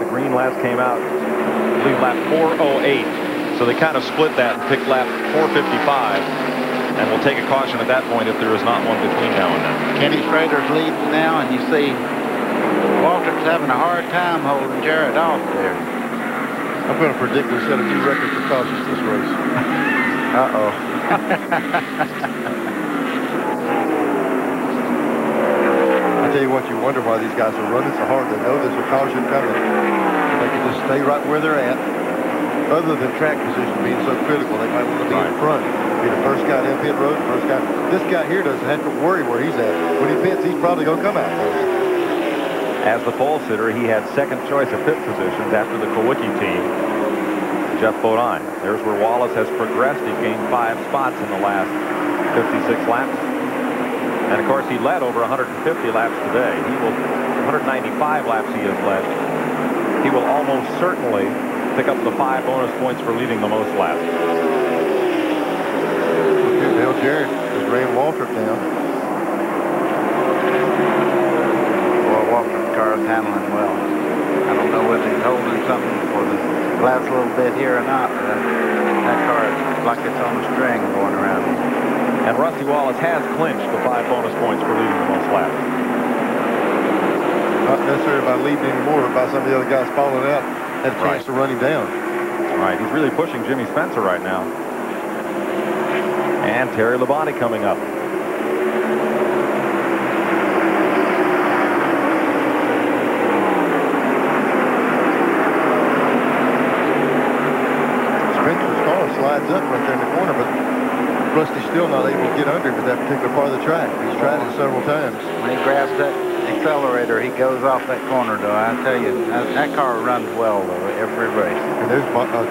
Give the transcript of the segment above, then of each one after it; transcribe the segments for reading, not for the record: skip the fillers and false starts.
Green last came out, I believe, lap 4:08. So they kind of split that and picked lap 4:55. And we'll take a caution at that point if there is not one between now and then. Kenny Schrader's leading now, and you see Waltrip's having a hard time holding Jarrett off there. I'm going to predict we set a new record for cautions this race. Uh-oh. I tell you what, you wonder why these guys are running so hard. They know there's a caution coming. They can just stay right where they're at. Other than track position being so critical, they might want to be in front. Be the first guy down pit road, the first guy. This guy here doesn't have to worry where he's at. When he pits, he's probably going to come out first. As the pole sitter, he had second choice of pit positions after the Kowicki team, Jeff Bodine. There's where Wallace has progressed. He gained 5 spots in the last 56 laps. And of course, he led over 150 laps today. He will 195 laps he has led. He will almost certainly pick up the 5 bonus points for leading the most laps. Dale Jarrett just ran Waltrip down. Well, Waltrip's car is handling well. I don't know whether he's holding something for the last little bit here or not, but that car is like it's on a string going around. And Rusty Wallace has clinched the 5 bonus points for leading the most laps. Not necessarily by leading anymore, but by some of the other guys falling out, had a chance to run him down. Right, he's really pushing Jimmy Spencer right now. And Terry Labonte coming up. Spencer's car slides up right there in the corner, but Rusty's still not able to get under him at that particular part of the track. He's tried it several times. When he grabs that accelerator, he goes off that corner, though. I tell you, that car runs well, though, every race. And there's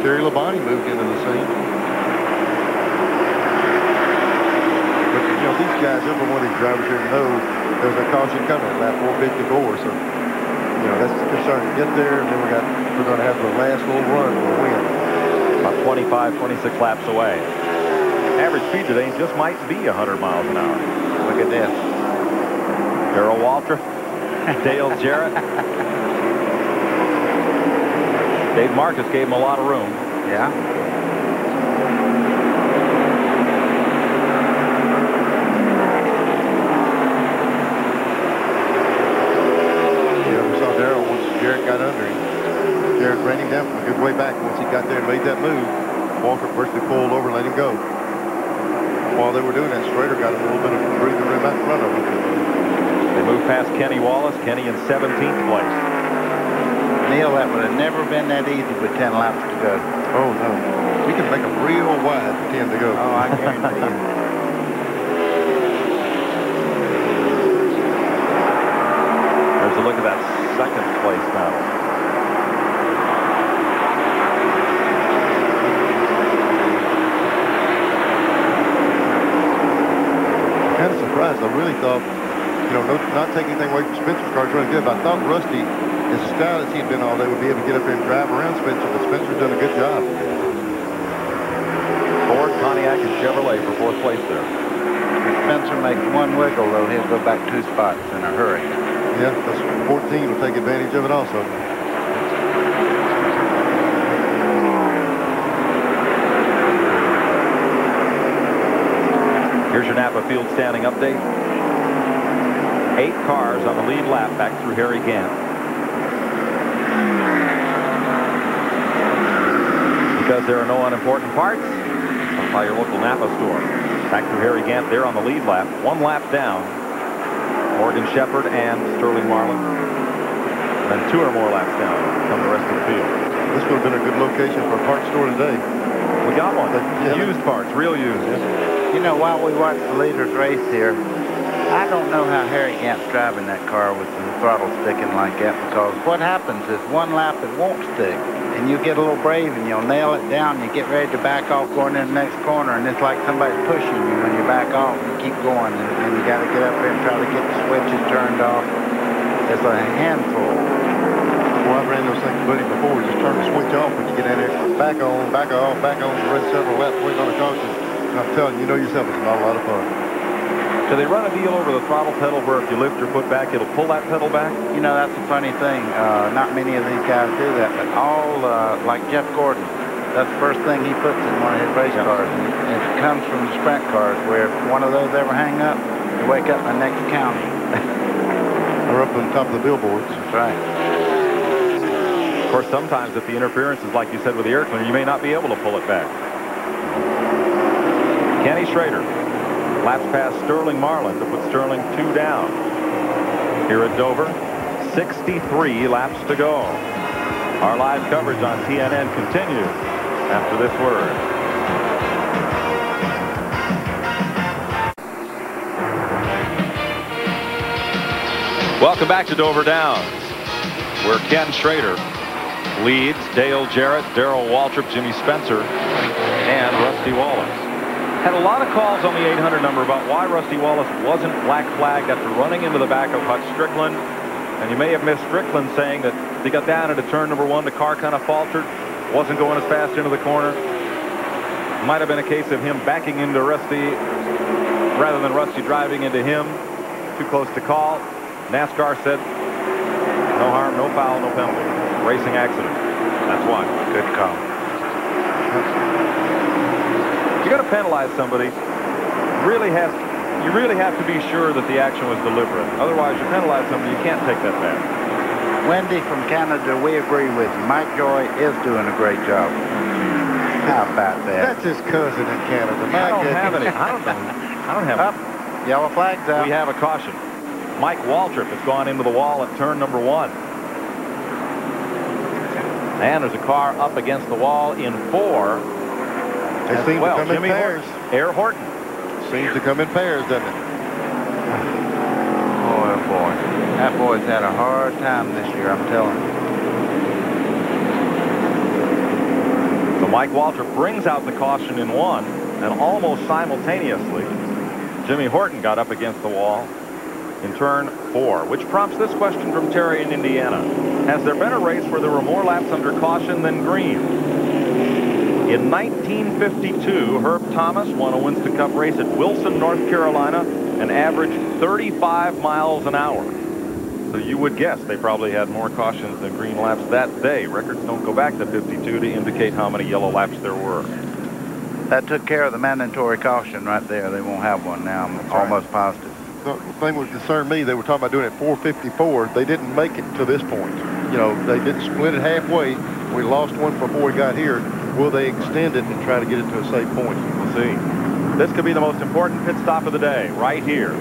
Terry Labonte moved into the scene. But, you know, these guys, every one of these drivers here know there's a caution coming at lap 454. So, you know, that's the concern. Get there, and then we're going to have the last little run for the win. About 25, 26 laps away. Average speed today just might be 100 miles an hour. Look at this. Darrell Waltrip, Dale Jarrett. Dave Marcus gave him a lot of room. Yeah. Yeah, we saw Darrell once Jarrett got under him. Jarrett ran him down from a good way back. Once he got there and made that move, Waltrip virtually pulled over and let him go. While they were doing that, Schrader got a little bit of breathing room out in front of him. They moved past Kenny Wallace. Kenny in 17th place. Neil, that would have never been that easy with 10 laps to go. Oh, no. We can make them real wide with 10 to go. Oh, I guarantee you. There's a look at that second place battle. Kind of surprised. I really thought, you know, not taking anything away from Spencer's car, it's really good, but I thought Rusty, as stout as he'd been all day, would be able to get up there and drive around Spencer, but Spencer's done a good job. Ford, Pontiac, and Chevrolet for 4th place there. If Spencer makes one wiggle, though, he'll go back 2 spots in a hurry. Yeah, that's 14 will take advantage of it also. Here's your Napa Field standing update. 8 cars on the lead lap back through Harry Gant. Because there are no unimportant parts, stop by your local Napa store. Back through Harry Gant there on the lead lap. 1 lap down, Morgan Shepherd and Sterling Marlin. And then 2 or more laps down come the rest of the field. This would have been a good location for a parts store today. We got one. Used parts, real used. Yeah. You know, while we watch the leaders race here, I don't know how Harry Gant's driving that car with the throttle sticking like that, because what happens is 1 lap it won't stick, and you get a little brave and you'll nail it down, you get ready to back off going in the next corner, and it's like somebody's pushing you when you back off and keep going, and you got to get up there and try to get the switches turned off. It's a handful. Well, I've ran those things, buddy, before. Just turn the switch off when you get in there. Back on, back off, back on, run several laps, waiting on a caution. And I'm telling you, you know yourself, it's not a lot of fun. Do they run a deal over the throttle pedal where if you lift your foot back, it'll pull that pedal back? You know, that's a funny thing. Not many of these guys do that, but all, like Jeff Gordon, that's the first thing he puts in one of his race cars. And it comes from the sprint cars, where if one of those ever hang up, you wake up in the next county. Or up on top of the billboards. That's right. Of course, sometimes if the interference is like you said with the air cleaner, you may not be able to pull it back. Kenny Schrader laps past Sterling Marlin to put Sterling 2 down. Here at Dover, 63 laps to go. Our live coverage on TNN continues after this word. Welcome back to Dover Downs, where Ken Schrader leads Dale Jarrett, Darrell Waltrip, Jimmy Spencer, and Rusty Wallace. Had a lot of calls on the 800 number about why Rusty Wallace wasn't black flagged after running into the back of Hutch Strickland. And you may have missed Strickland saying that he got down into turn number 1, the car kind of faltered, wasn't going as fast into the corner. Might have been a case of him backing into Rusty rather than Rusty driving into him. Too close to call. NASCAR said no harm, no foul, no penalty. Racing accident. That's why. Good call. If you're going to penalize somebody, you really have to be sure that the action was deliberate. Otherwise, you penalize somebody, you can't take that back. Wendy from Canada, we agree with you. Mike Joy is doing a great job. How about that? That's his cousin in Canada. I don't have any. I don't have Up. Yellow flag's out. We have a caution. Mike Waltrip has gone into the wall at turn number 1. And there's a car up against the wall in 4. They seem to come in pairs. Air Horton. Seems to come in pairs, doesn't it? Boy, oh boy. That boy's had a hard time this year, I'm telling you. So Mike Waltrip brings out the caution in 1, and almost simultaneously, Jimmy Horton got up against the wall in turn 4, which prompts this question from Terry in Indiana. Has there been a race where there were more laps under caution than green? In 1952, Herb Thomas won a Winston Cup race at Wilson, North Carolina, and averaged 35 miles an hour. So you would guess they probably had more cautions than green laps that day. Records don't go back to 52 to indicate how many yellow laps there were. That took care of the mandatory caution right there. They won't have one now. I'm almost positive. The thing that concerned me, they were talking about doing it 4:54. They didn't make it to this point. You know, they didn't split it halfway. We lost one before we got here. Will they extend it and try to get it to a safe point? We'll see. This could be the most important pit stop of the day, right here.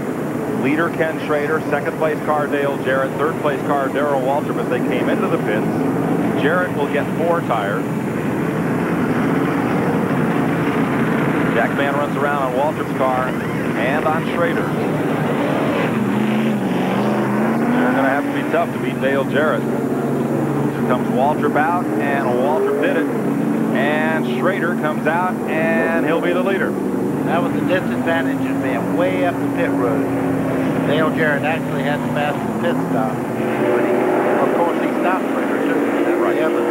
Leader Ken Schrader, second place car Dale Jarrett, third place car Darrell Waltrip as they came into the pits. Jarrett will get 4 tires. Jackman runs around on Waltrip's car and on Schrader. They're going to have to be tough to beat Dale Jarrett. Here comes Waltrip out, and Waltrip did it. And Schrader comes out, and he'll be the leader. That was the disadvantage of being way up the pit road. Dale Jarrett actually had the fastest pit stop. But of course, he stopped Schrader, too. That's right. The other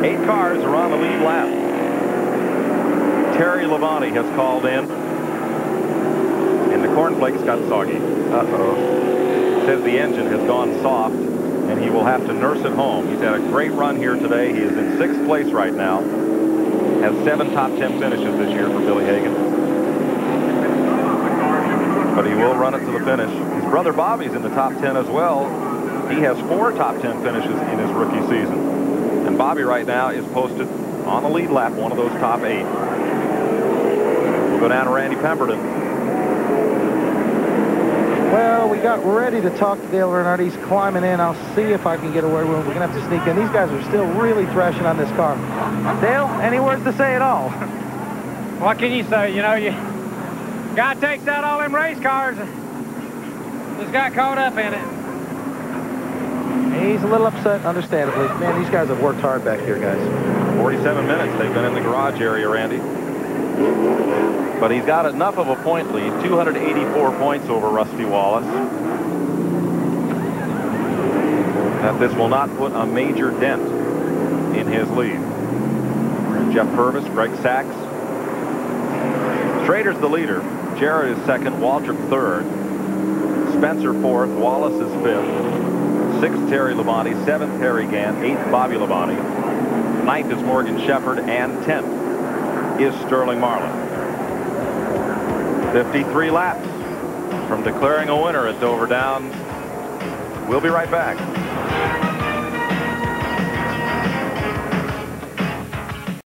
time. 8 cars are on the lead lap. Terry Labonte has called in. And the cornflakes got soggy. Uh-oh. Says the engine has gone soft, and he will have to nurse it home. He's had a great run here today. He is in 6th place right now. Has 7 top 10 finishes this year for Billy Hagan. But he will run it to the finish. His brother Bobby's in the top 10 as well. He has 4 top 10 finishes in his rookie season. And Bobby right now is posted on the lead lap, one of those top 8. We'll go down to Randy Pemberton. Well, we got ready to talk to Dale Earnhardt. He's climbing in. I'll see if I can get away with him. We're going to have to sneak in. These guys are still really thrashing on this car. Dale, any words to say at all? What can you say? You know, guy takes out all them race cars. Just got caught up in it. He's a little upset, understandably. Man, these guys have worked hard back here, guys. 47 minutes they've been in the garage area, Randy. But he's got enough of a point lead, 284 points over Rusty Wallace, that this will not put a major dent in his lead. Jeff Purvis, Greg Sachs. Schrader's the leader. Jarrett is second, Waltrip third, Spencer fourth, Wallace is fifth, sixth Terry Labonte, seventh Harry Gant, eighth Bobby Labonte, ninth is Morgan Shepherd, and 10th is Sterling Marlin. 53 laps from declaring a winner at Dover Downs. We'll be right back.